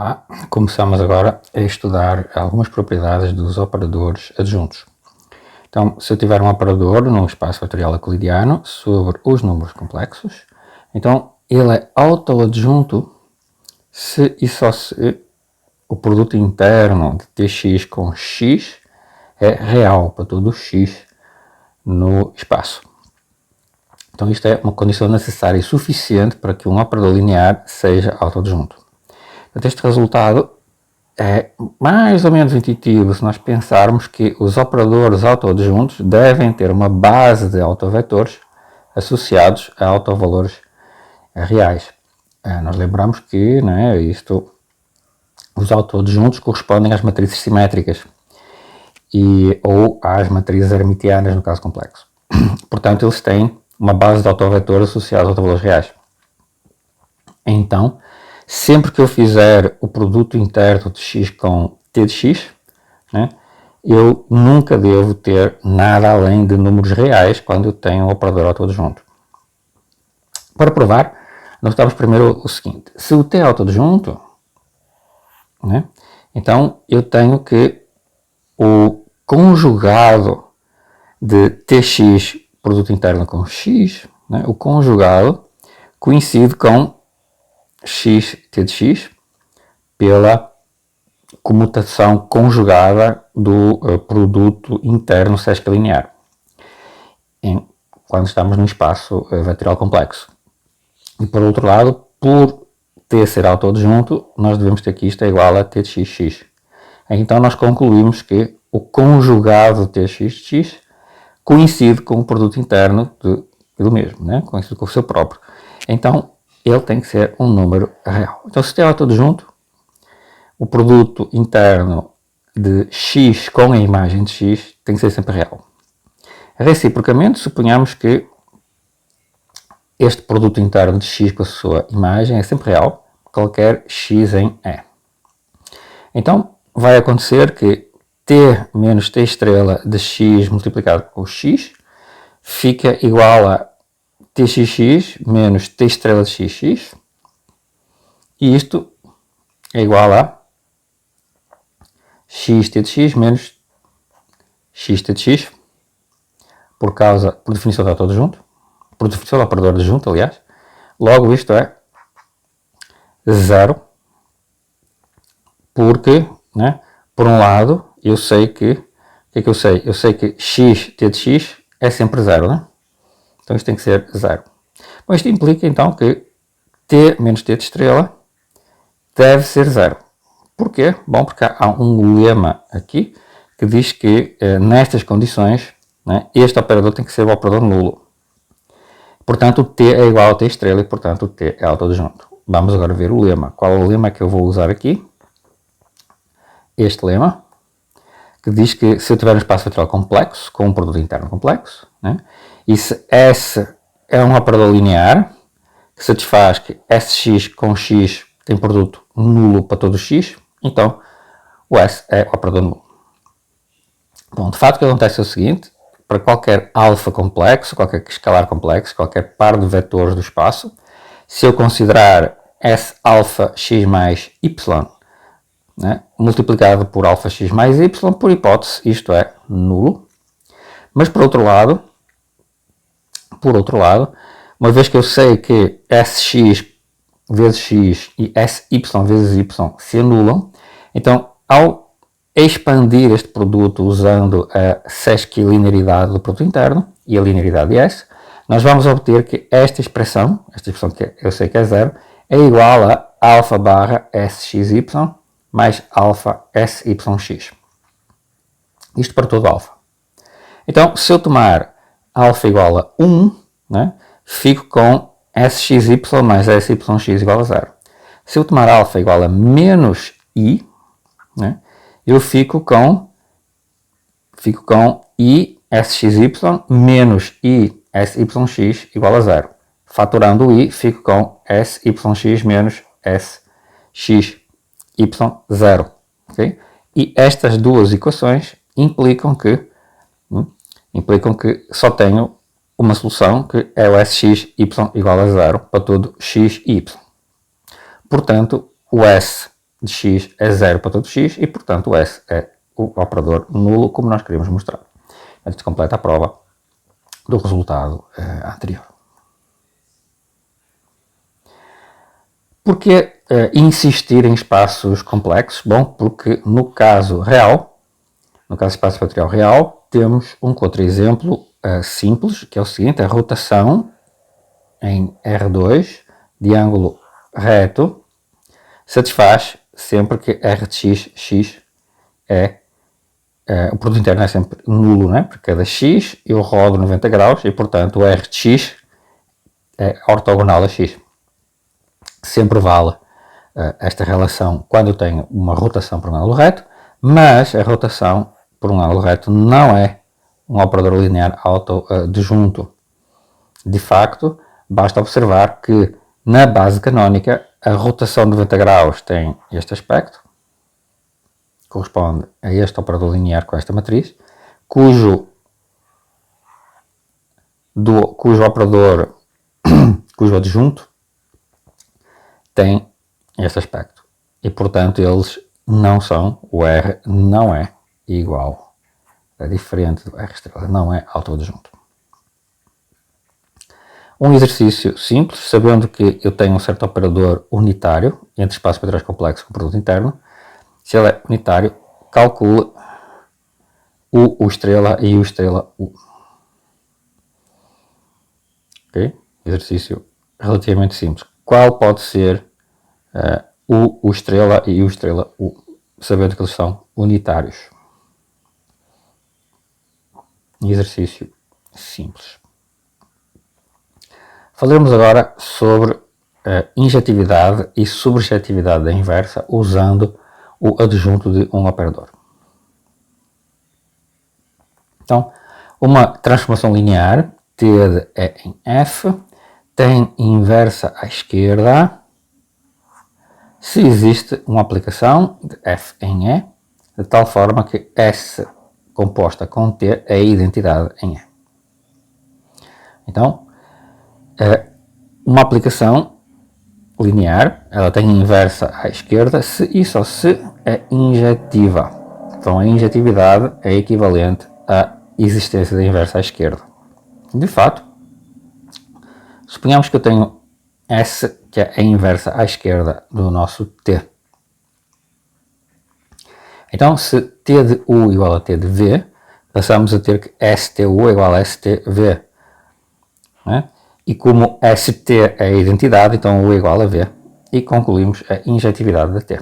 Olá, começamos agora a estudar algumas propriedades dos operadores adjuntos. Então, se eu tiver um operador num espaço vetorial euclidiano sobre os números complexos, então ele é autoadjunto se e só se o produto interno de tx com x é real para todo x no espaço. Então isto é uma condição necessária e suficiente para que um operador linear seja autoadjunto. Então, este resultado é mais ou menos intuitivo se nós pensarmos que os operadores autoadjuntos devem ter uma base de autovetores associados a autovalores reais. Nós lembramos que os autoadjuntos correspondem às matrizes simétricas ou às matrizes hermitianas no caso complexo. Portanto, eles têm uma base de autovetores associados a autovalores reais. Então, sempre que eu fizer o produto interno de x com t de x, eu nunca devo ter nada além de números reais quando eu tenho um operador autoadjunto. Para provar, nós notamos primeiro o seguinte: se o t é autoadjunto, então eu tenho que o conjugado de tx, produto interno com x, o conjugado coincide com x t de x pela comutação conjugada do produto interno sesca linear quando estamos num espaço vetorial complexo. E por outro lado, por t ser autoadjunto, nós devemos ter que isto é igual a t de x. Então nós concluímos que o conjugado de tx de x coincide com o produto interno do mesmo, coincide com o seu próprio. Então ele tem que ser um número real. Então, se t é autoadjunto, o produto interno de x com a imagem de x tem que ser sempre real. Reciprocamente, suponhamos que este produto interno de x com a sua imagem é sempre real, qualquer x em E. Então, vai acontecer que t menos t estrela de x multiplicado com x fica igual a txx menos t estrela de xx, e isto é igual a xt de x menos xt de x, por definição de autoadjunto, por definição do operador adjunto, aliás. Logo isto é zero, porque, por um lado, eu sei que, o que é que eu sei? Eu sei que xt de x é sempre zero, Então isto tem que ser zero. Bom, isto implica então que t menos t de estrela deve ser zero. Porquê? Bom, porque há um lema aqui que diz que nestas condições este operador tem que ser o operador nulo. Portanto, o t é igual a t estrela e, portanto, o t é autoadjunto. Vamos agora ver o lema. Qual é o lema que eu vou usar aqui? Este lema, que diz que se eu tiver um espaço vetorial complexo, com um produto interno complexo, e se S é um operador linear, que satisfaz que Sx com x tem produto nulo para todo x, então o S é o operador nulo. Bom, de fato o que acontece é o seguinte: para qualquer alfa complexo, qualquer escalar complexo, qualquer par de vetores do espaço, se eu considerar S alfa x mais y multiplicado por alfa x mais y, por hipótese, isto é nulo. Mas por outro lado, uma vez que eu sei que Sx vezes x e Sy vezes y se anulam, então ao expandir este produto usando a sesquilinearidade do produto interno e a linearidade de S, nós vamos obter que esta expressão que eu sei que é zero, é igual a alfa barra Sxy mais alfa Syx. Isto para todo alfa. Então, se eu tomar alfa igual a 1, fico com Sxy mais Syx igual a 0. Se eu tomar alfa igual a menos I, eu fico com I Sxy menos I Syx igual a 0. Fatorando o I, fico com Syx menos Sxy 0. Okay? E estas duas equações implicam que só tenho uma solução, que é o Sxy igual a 0 para todo x e y. Portanto, o S de x é zero para todo x e, portanto, o S é o operador nulo, como nós queríamos mostrar. Isto completa a prova do resultado anterior. Porquê insistir em espaços complexos? Bom, porque no caso real, no caso de espaço fatorial real, temos um contra-exemplo simples, que é o seguinte: a rotação em R2 de ângulo reto satisfaz sempre que R de x o produto interno é sempre nulo, né? Porque cada x eu rodo 90 graus e, portanto, o R de x é ortogonal a x. Sempre vale esta relação quando eu tenho uma rotação por um ângulo reto, mas a rotação por um ângulo reto não é um operador linear autoadjunto. De facto, basta observar que na base canónica a rotação de 90 graus tem este aspecto, corresponde a este operador linear com esta matriz, cujo operador, cujo adjunto tem este aspecto. E, portanto, eles não são, o R não é igual, é diferente do R estrela, não é autoadjunto. Um exercício simples, sabendo que eu tenho um certo operador unitário entre espaços fatoriais complexos com produto interno. Se ele é unitário, calcule U estrela e U estrela U. Ok? Exercício relativamente simples. Qual pode ser U estrela e U estrela U, sabendo que eles são unitários? Exercício simples. Falaremos agora sobre injetividade e subjetividade da inversa usando o adjunto de um operador. Então, uma transformação linear, T de E em F, tem inversa à esquerda se existe uma aplicação de F em E, de tal forma que S composta com T é a identidade em E. Então, uma aplicação linear, ela tem inversa à esquerda se e só se é injetiva. Então, a injetividade é equivalente à existência da inversa à esquerda. De fato, suponhamos que eu tenho S, que é a inversa à esquerda do nosso T. Então, se T de U igual a T de V, passamos a ter que STU é igual a STV. Né? E como ST é a identidade, então U é igual a V. E concluímos a injetividade de T.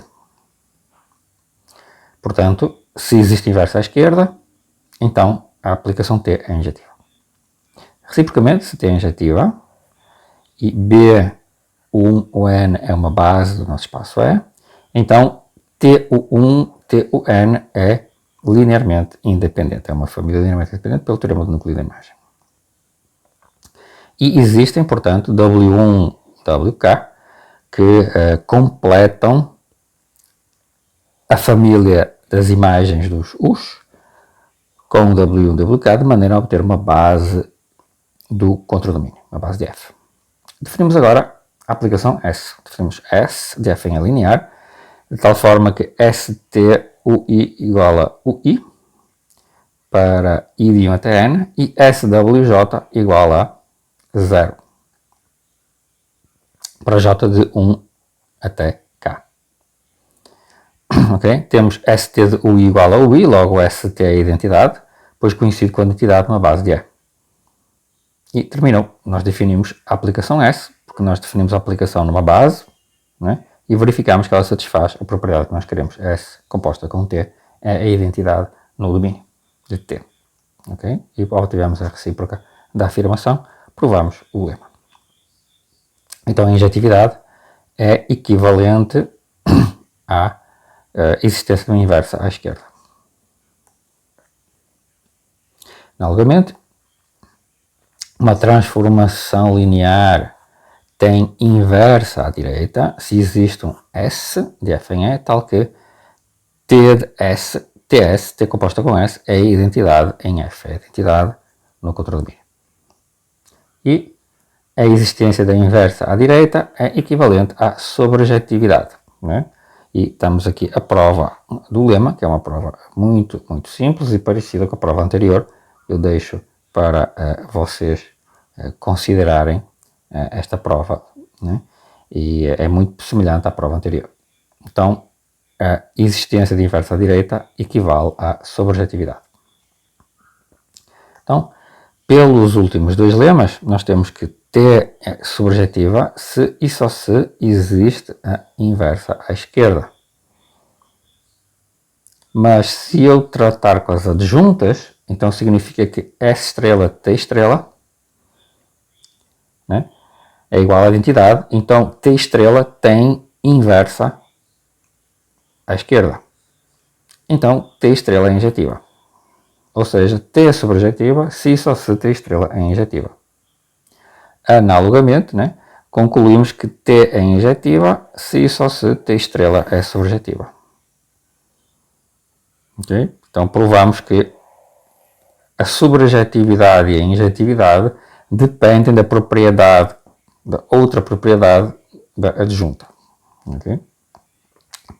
Portanto, se existe inversa à esquerda, então a aplicação T é injetiva. Reciprocamente, se T é injetiva e B1 ou N é uma base do nosso espaço E, então TU1, TUN é linearmente independente. É uma família linearmente independente pelo teorema do núcleo da imagem. E existem, portanto, W1, WK, que completam a família das imagens dos U's com W1, WK, de maneira a obter uma base do contradomínio, uma base de F. Definimos agora a aplicação S. Definimos S de F em A linear, de tal forma que STUI igual a UI para I de 1 até N e SWJ igual a 0 para J de 1 até K. Okay? Temos ST de UI igual a UI, logo ST é a identidade, pois coincide com a identidade numa base de E. E terminou. Nós definimos a aplicação S, porque nós definimos a aplicação numa base, né? E verificamos que ela satisfaz a propriedade que nós queremos. S composta com T é a identidade no domínio de T. Okay? E obtivemos a recíproca da afirmação, provamos o lema. Então a injetividade é equivalente à existência de uma inversa à esquerda. Análogamente, uma transformação linear tem inversa à direita se existe um S de F em E, tal que T de S, TS, T composta com S, é a identidade em F, é a identidade no contradomínio. E a existência da inversa à direita é equivalente à sobrejetividade. Né? E estamos aqui a prova do lema, que é uma prova muito simples e parecida com a prova anterior. Eu deixo para vocês considerarem esta prova, né? E é muito semelhante à prova anterior. Então, a existência de inverso à direita equivale à sobrejetividade. Então, pelos últimos dois lemas, nós temos que T é subjetiva se e só se existe a inversa à esquerda. Mas se eu tratar com as adjuntas, então significa que S estrela T estrela, né, é igual à identidade, então T estrela tem inversa à esquerda. Então T estrela é injetiva. Ou seja, T é subjetiva se e só se T estrela é injetiva. Analogamente, né, concluímos que T é injetiva se e só se T estrela é subjetiva. Okay? Então provamos que a subjetividade e a injetividade dependem da propriedade, da outra propriedade da adjunta. Okay?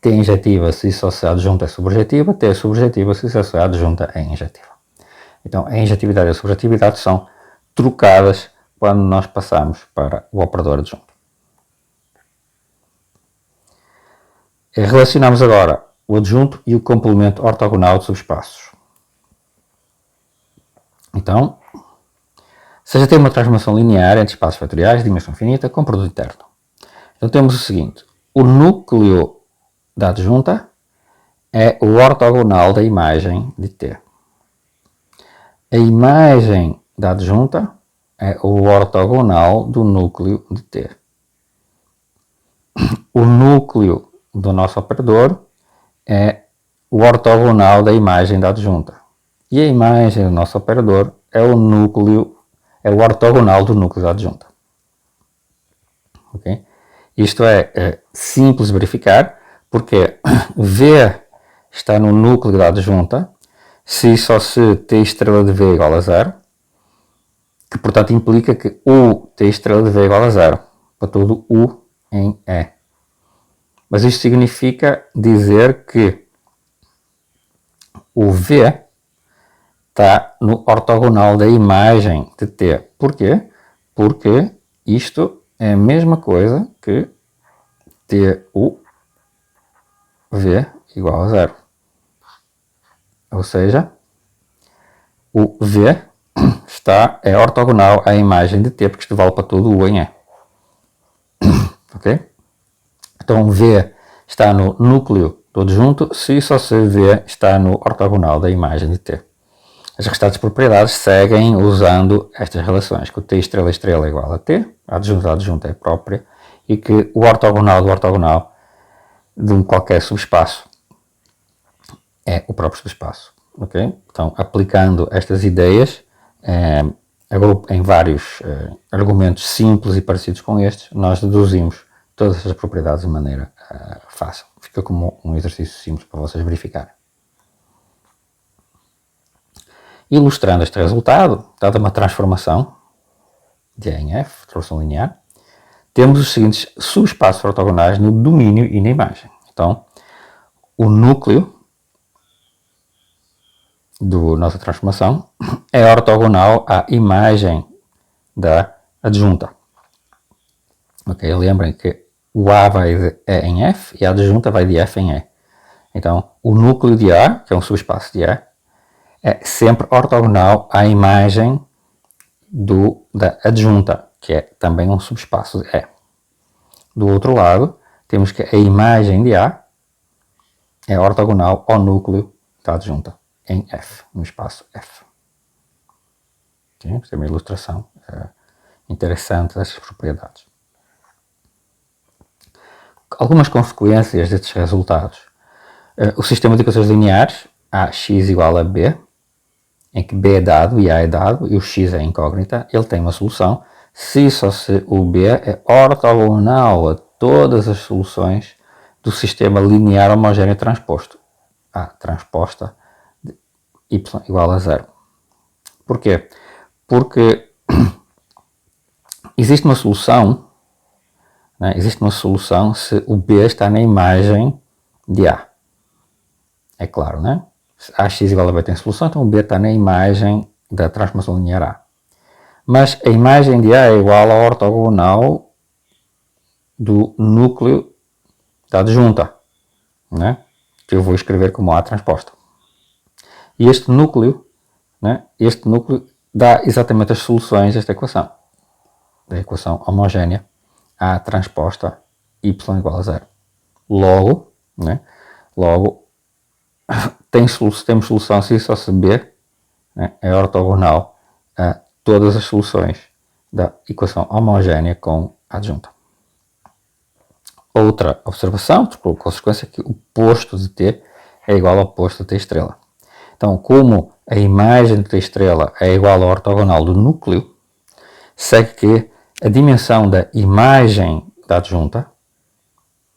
T é injetiva se só se a adjunta é subjetiva, T é subjetiva se só se a adjunta é injetiva. Então a injetividade e a subjetividade são trocadas quando nós passamos para o operador adjunto. Relacionamos agora o adjunto e o complemento ortogonal de subespaços. Então, seja ter uma transformação linear entre espaços vetoriais de dimensão finita com produto interno. Então temos o seguinte: o núcleo da adjunta é o ortogonal da imagem de T. A imagem da adjunta é o ortogonal do núcleo de T. O núcleo do nosso operador é o ortogonal da imagem da adjunta. E a imagem do nosso operador é o ortogonal do núcleo da adjunta. Okay? Isto é simples de verificar, porque V está no núcleo da adjunta, se só se T estrela de V é igual a 0, que portanto implica que U T estrela de V é igual a 0, para todo U em E. Mas isto significa dizer que o V está no ortogonal da imagem de T. Porquê? Porque isto é a mesma coisa que TU V igual a 0. Ou seja, o V é ortogonal à imagem de T, porque isto vale para todo U em E. Ok? Então V está no núcleo do adjunto se só se V está no ortogonal da imagem de T. As restantes propriedades seguem usando estas relações, que o T estrela estrela é igual a T, a adjunta é própria, e que o ortogonal do ortogonal de qualquer subespaço é o próprio subespaço. Okay? Então, aplicando estas ideias em vários argumentos simples e parecidos com estes, nós deduzimos todas estas propriedades de maneira fácil. Fica como um exercício simples para vocês verificarem. Ilustrando este resultado, dada uma transformação de E em F, transformação linear, temos os seguintes subespaços ortogonais no domínio e na imagem. Então, o núcleo da nossa transformação é ortogonal à imagem da adjunta. Ok? Lembrem que o A vai de E em F e a adjunta vai de F em E. Então, o núcleo de A, que é um subespaço de E, é sempre ortogonal à imagem da adjunta, que é também um subespaço de E. Do outro lado, temos que a imagem de A é ortogonal ao núcleo da adjunta em F, no espaço F. Okay? Esta é uma ilustração interessante dessas propriedades. Algumas consequências destes resultados. O sistema de equações lineares, AX igual a B, em que B é dado e A é dado e o X é incógnita, ele tem uma solução se só se o B é ortogonal a todas as soluções do sistema linear homogéneo transposto. A transposta de y igual a 0. Porquê? Porque existe uma solução, né? Existe uma solução se o B está na imagem de A. É claro, né? AX igual a B tem solução, então o B está na imagem da transformação linear A. Mas a imagem de A é igual à ortogonal do núcleo da adjunta, né? Que eu vou escrever como A transposta. E este núcleo dá exatamente as soluções desta equação. Da equação homogénea A transposta y igual a 0. Logo, temos solução se só se B, né, é ortogonal a todas as soluções da equação homogénea com adjunta. Outra observação, por consequência, é que o posto de T é igual ao posto de T estrela. Então, como a imagem de T estrela é igual ao ortogonal do núcleo, segue que a dimensão da imagem da adjunta,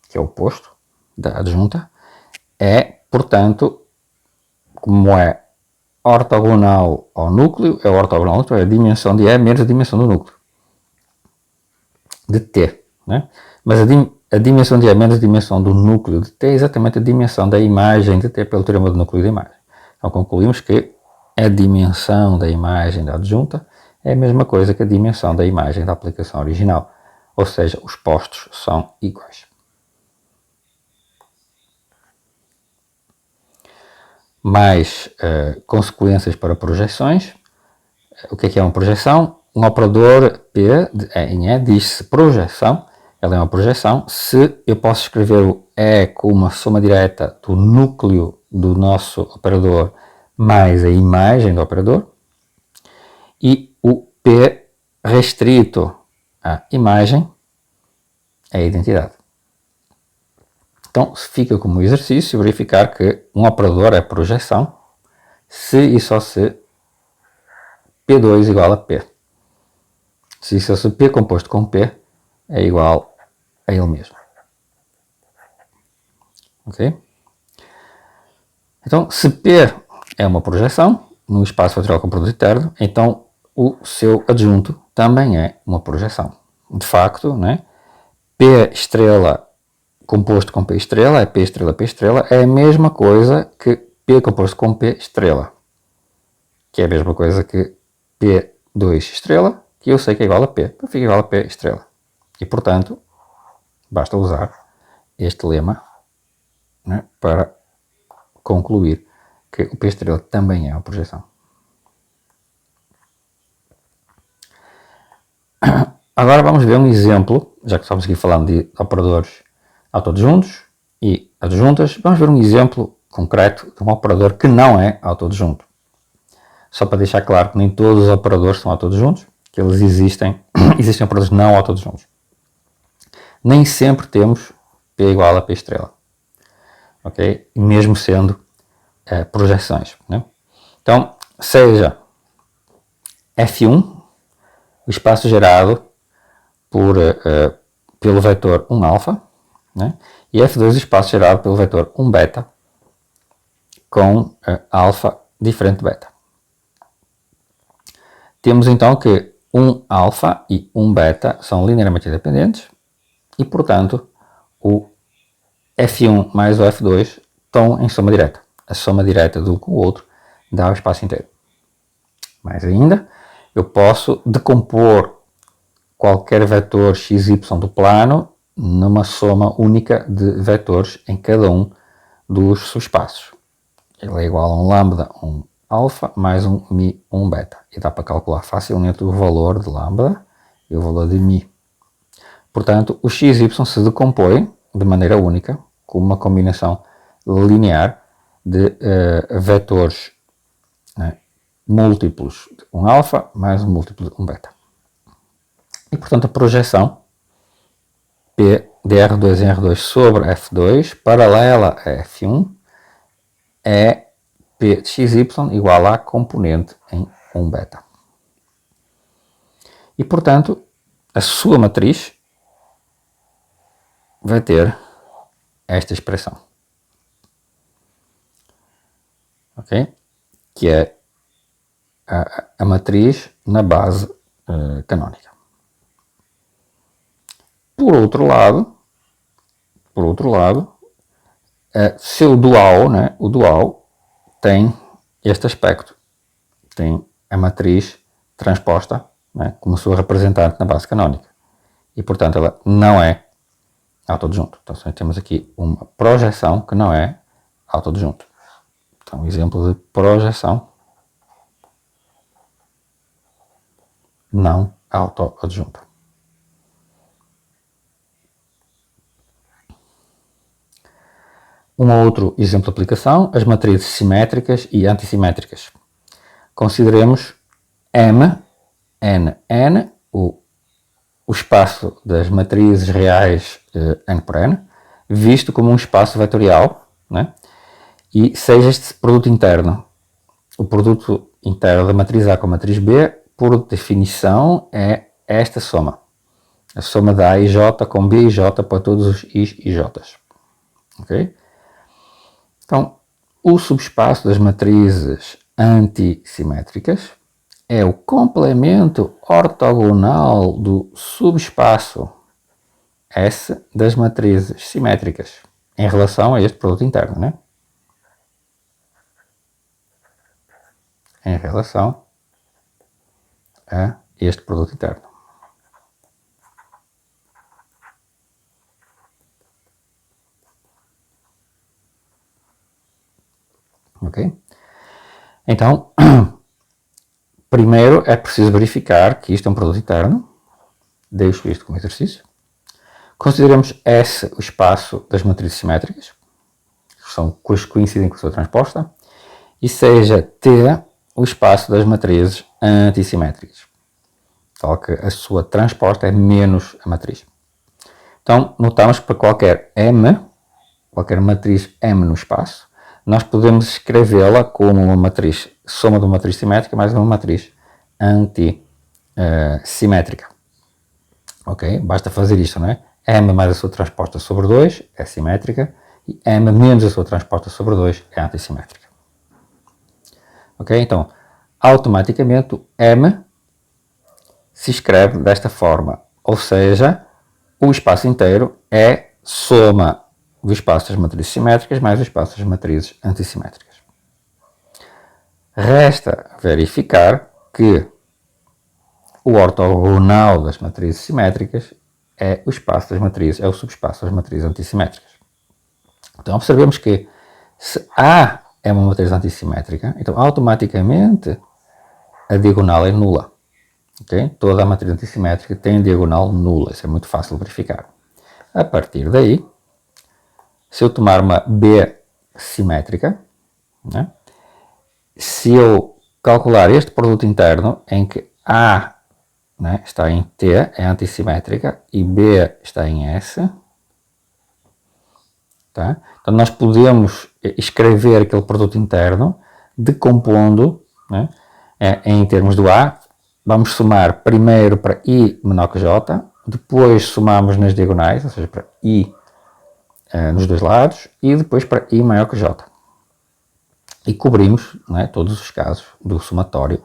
que é o posto da adjunta, é, portanto, como é ortogonal ao núcleo, é ortogonal, então é a dimensão de E menos a dimensão do núcleo, de T. Né? Mas a dimensão de E menos a dimensão do núcleo de T é exatamente a dimensão da imagem de T pelo teorema do núcleo de imagem. Então concluímos que a dimensão da imagem da adjunta é a mesma coisa que a dimensão da imagem da aplicação original, ou seja, os postos são iguais. Mais consequências para projeções. O que é uma projeção? Um operador P em E diz-se projeção, ela é uma projeção, se eu posso escrever o E como uma soma direta do núcleo do nosso operador mais a imagem do operador, e o P restrito à imagem é a identidade. Então, fica como exercício verificar que um operador é projeção se e só se P2 igual a P. Se e só se P composto com P é igual a ele mesmo. Ok? Então, se P é uma projeção no espaço fatorial com produto eterno, então o seu adjunto também é uma projeção. De facto, né? P estrela composto com P estrela, é P estrela, é a mesma coisa que P composto com P estrela, que é a mesma coisa que P2 estrela, que eu sei que é igual a P, então fica igual a P estrela. E, portanto, basta usar este lema, né, para concluir que o P estrela também é uma projeção. Agora vamos ver um exemplo, já que estamos aqui falando de operadores autoadjuntos e adjuntas, vamos ver um exemplo concreto de um operador que não é autoadjunto. Só para deixar claro que nem todos os operadores são autoadjuntos, que eles existem operadores não autoadjuntos. Nem sempre temos P igual a P estrela, ok? Mesmo sendo projeções, né? Então, seja F1, o espaço gerado pelo vetor 1 alfa, né? E F2, o espaço gerado pelo vetor 1 beta, com alfa diferente de beta. Temos então que 1 alfa e 1 beta são linearmente independentes e, portanto, o F1 mais o F2 estão em soma direta. A soma direta de um com o outro dá o espaço inteiro. Mais ainda, eu posso decompor qualquer vetor xy do plano numa soma única de vetores em cada um dos subespaços. Ele é igual a um lambda, um alfa, mais um mi, um beta. E dá para calcular facilmente o valor de lambda e o valor de mi. Portanto, o xy se decompõe de maneira única, com uma combinação linear de vetores, né, múltiplos de um alfa mais um múltiplo de um beta. E, portanto, a projeção P de R2 em R2 sobre F2, paralela a F1, é P de xy igual a componente em 1 beta. E, portanto, a sua matriz vai ter esta expressão, ok? Que é a matriz na base canónica. Por outro lado, seu dual, né, o dual tem este aspecto, tem a matriz transposta, né, como sua representante na base canónica, e portanto ela não é autodisjunto. Então temos aqui uma projeção que não é autodisjunto. Então, exemplo de projeção não autoadjunta. Um outro exemplo de aplicação, as matrizes simétricas e antissimétricas. Consideremos M, N, N, o espaço das matrizes reais N por N, visto como um espaço vetorial, né? E seja este produto interno. O produto interno da matriz A com a matriz B, por definição, é esta soma. A soma da A e J com B e J para todos os I's e J's. Ok? Então, o subespaço das matrizes antissimétricas é o complemento ortogonal do subespaço S das matrizes simétricas em relação a este produto interno, né? Em relação a este produto interno. Ok? Então, primeiro é preciso verificar que isto é um produto interno. Deixo isto como exercício. Consideremos S o espaço das matrizes simétricas, que coincidem com a sua transposta, e seja T o espaço das matrizes antissimétricas, tal que a sua transposta é menos a matriz. Então, notamos que para qualquer M, qualquer matriz M no espaço, nós podemos escrevê-la como uma matriz, soma de uma matriz simétrica mais uma matriz antissimétrica. Ok? Basta fazer isto, não é? M mais a sua transposta sobre 2 é simétrica e M menos a sua transposta sobre 2 é antissimétrica. Ok? Então, automaticamente o M se escreve desta forma, ou seja, o espaço inteiro é soma do espaço das matrizes simétricas mais o espaço das matrizes antissimétricas. Resta verificar que o ortogonal das matrizes simétricas é o espaço das matrizes, é o subespaço das matrizes antissimétricas. Então observemos que se A é uma matriz antissimétrica, então automaticamente a diagonal é nula. Okay? Toda a matriz antissimétrica tem diagonal nula, isso é muito fácil de verificar. A partir daí, se eu tomar uma B simétrica, né? Se eu calcular este produto interno em que A, né, está em T, é antissimétrica, e B está em S, tá? Então nós podemos escrever aquele produto interno decompondo, né, em termos do A, vamos somar primeiro para I menor que J, depois somamos nas diagonais, ou seja, para I nos dois lados, e depois para I maior que J. E cobrimos, né, todos os casos do somatório,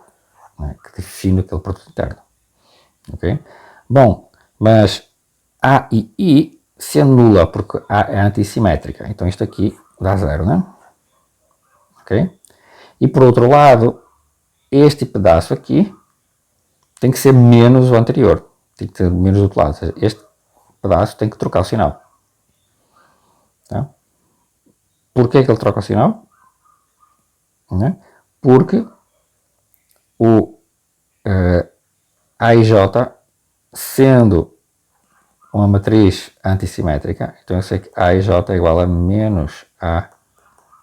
né, que define aquele produto interno. Okay? Bom, mas A e I se anula porque A é antissimétrica, então isto aqui dá zero, né? Ok? E por outro lado, este pedaço aqui tem que ser menos o anterior, tem que ser menos do outro lado, ou seja, este pedaço tem que trocar o sinal. Tá? Porquê que ele troca o sinal? Né? Porque o A e J, sendo uma matriz antissimétrica, então eu sei que A e J é igual a menos A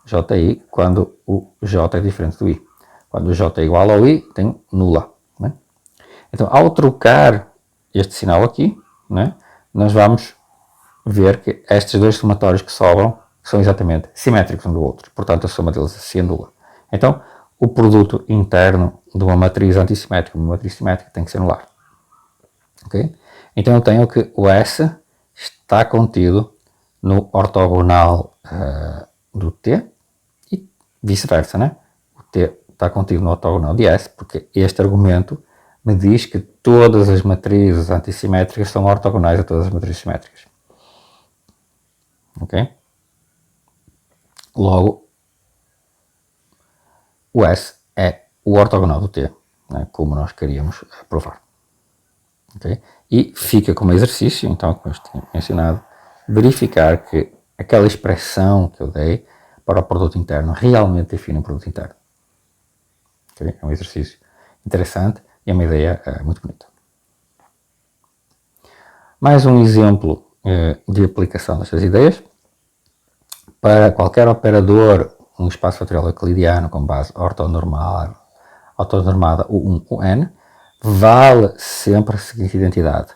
JI quando o J é diferente do I. Quando o J é igual ao I, tem nula. Né? Então, ao trocar este sinal aqui, né, nós vamos ver que estes dois somatórios que sobram são exatamente simétricos um do outro. Portanto, a soma deles se anula. Então, o produto interno de uma matriz antissimétrica e uma matriz simétrica tem que se anular. Okay? Então, eu tenho que o S está contido no ortogonal do T e vice-versa, né? O T está contido no ortogonal de S, porque este argumento me diz que todas as matrizes antissimétricas são ortogonais a todas as matrizes simétricas. Ok? Logo, o S é o ortogonal do T, né, como nós queríamos provar. Okay? E fica como exercício, então, como eu tinha mencionado, verificar que aquela expressão que eu dei para o produto interno realmente define o produto interno. Okay? É um exercício interessante e é uma ideia muito bonita. Mais um exemplo de aplicação destas ideias. Para qualquer operador, um espaço fatorial euclidiano com base ortonormada U1, UN, vale sempre a seguinte identidade.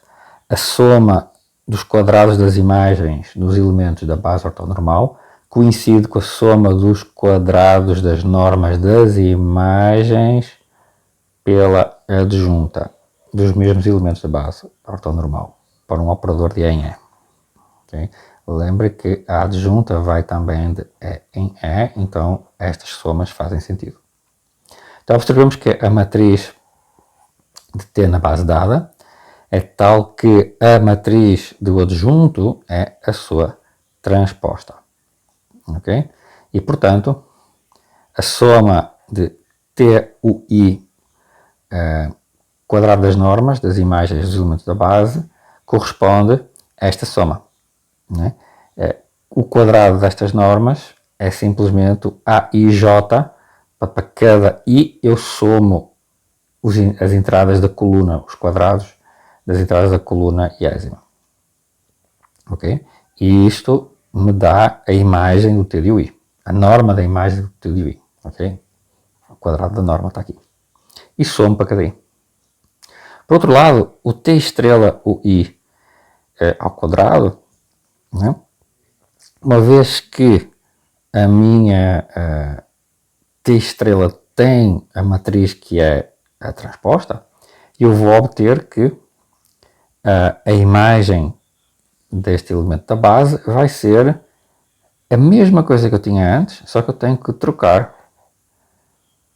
A soma dos quadrados das imagens dos elementos da base ortonormal coincide com a soma dos quadrados das normas das imagens pela adjunta dos mesmos elementos da base ortonormal para um operador de E em E. Okay? Lembre que a adjunta vai também de E em E, então estas somas fazem sentido. Então observamos que a matriz de T na base dada é tal que a matriz do adjunto é a sua transposta. Okay? E portanto, a soma de TUI quadrado das normas das imagens dos elementos da base corresponde a esta soma. Né? O quadrado destas normas é simplesmente AIJ, para cada I eu somo as entradas da coluna, os quadrados das entradas da coluna iésima. Ok? E isto me dá a imagem do T de UI, a norma da imagem do T de UI. Ok? O quadrado da norma está aqui. E somo para cada I. Por outro lado, o T estrela UI ao quadrado, né? Uma vez que a minha T estrela tem a matriz que é a transposta, eu vou obter que a imagem deste elemento da base vai ser a mesma coisa que eu tinha antes, só que eu tenho que trocar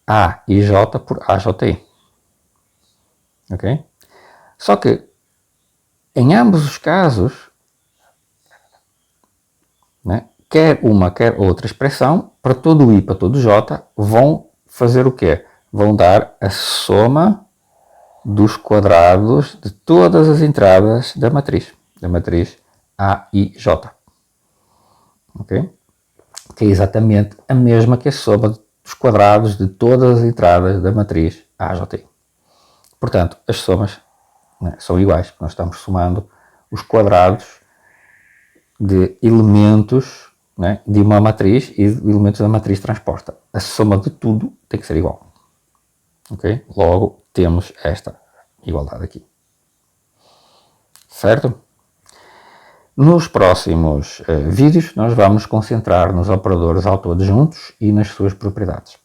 A e J por AJI. Ok? Só que em ambos os casos, né, quer uma, quer outra expressão, para todo I e para todo J, vão fazer o quê? Vão dar a soma dos quadrados de todas as entradas da matriz A I J. Ok? Que é exatamente a mesma que a soma dos quadrados de todas as entradas da matriz AJI. Portanto, as somas, né, são iguais, porque nós estamos somando os quadrados de elementos, né, de uma matriz e de elementos da matriz transposta. A soma de tudo tem que ser igual. Ok? Logo, temos esta igualdade aqui. Certo? Nos próximos vídeos, nós vamos nos concentrar nos operadores autoadjuntos e nas suas propriedades.